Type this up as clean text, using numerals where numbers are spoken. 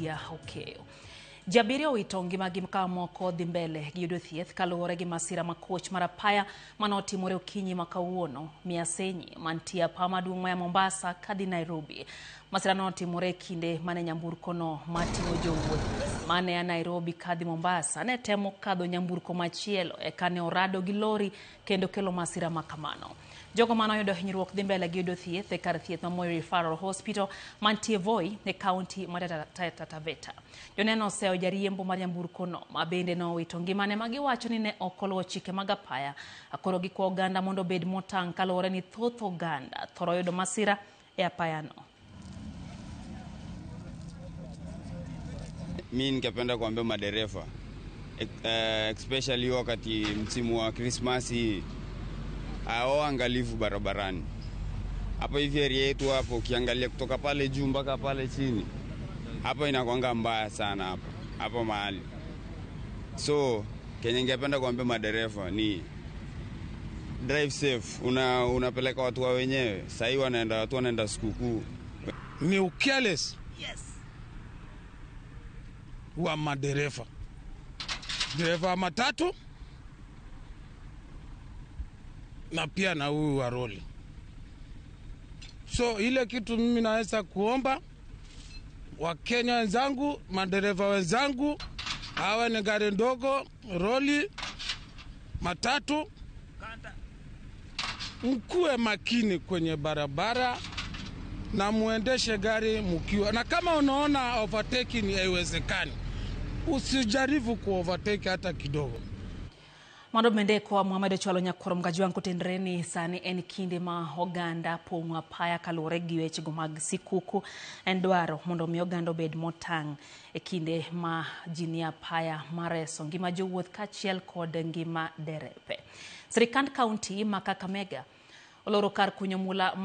Lydia Okeo. Jabirio wito ngima gi makawa moko dhi mbele gi yudo thieth kaluwore gi masira makoch mar apaya manotimore okinyi makawuono Miasenyi mantie apaya maduong' ma Mombasa kadhi Nairobi. Masira notimore kinde mane nyamburko no mating'o jowuoth mane Nairobi kadhi Mombasa ne temo kadho nyamburko machielo kane orado gi lori kendo kelo masira makamano. Jogo manoyudo hinyruok dhi mbele gi yudo thieth e kar thieth ma Moi Referral Hospital mantie Voi e kaunti mar Taita Taveta. Joneno oseo jariembo mar nyamburko no ma bende nowito ngimane ma giwacho ni ne ok oluwo chike mag apaya. Akoro gikwayo oganda mondo obed motang' kaluwore ni thoth oganda thoro yudo masira e apaya no. Mimi ningependa kuambia madereva especially wakati msimu wa Christmas hao angalifu barabarani. Hapo hivi area yetu hapo ukiangalia kutoka pale juu mpaka pale chini. Hapo inakuanga mbaya sana hapo mahali. So, kenye ningependa kuambia madereva ni drive safe. Unapeleka watu wa wenyewe. Sasa watu wanaenda sikukuu. Ni ucareless. Yes. Wa madereva. Dereva matatu na pia na huyu wa roli. So ile kitu mimi naweza kuomba Wakenya wenzangu, madereva wenzangu, hawa ni gari ndogo, roli, matatu, mkuwe makini kwenye barabara na muendeshe gari mkiwa. Na kama unaona overtaking haiwezekani, usijaribu ku overtake hata kidogo. Mando mende kwa Muhammad Chwalo Nyakoro mgajiwangu tendreni sani en kinde ma oganda pong'o apaya kaluwore gi wechego mag sikuku en dwaro mondo mi oganda obed motang' e kinde ma jini apaya mareso ngima jowuoth kachiel kod ngima derepe. Sirikand kaunti ma Kakamega oloro kar kunyo mula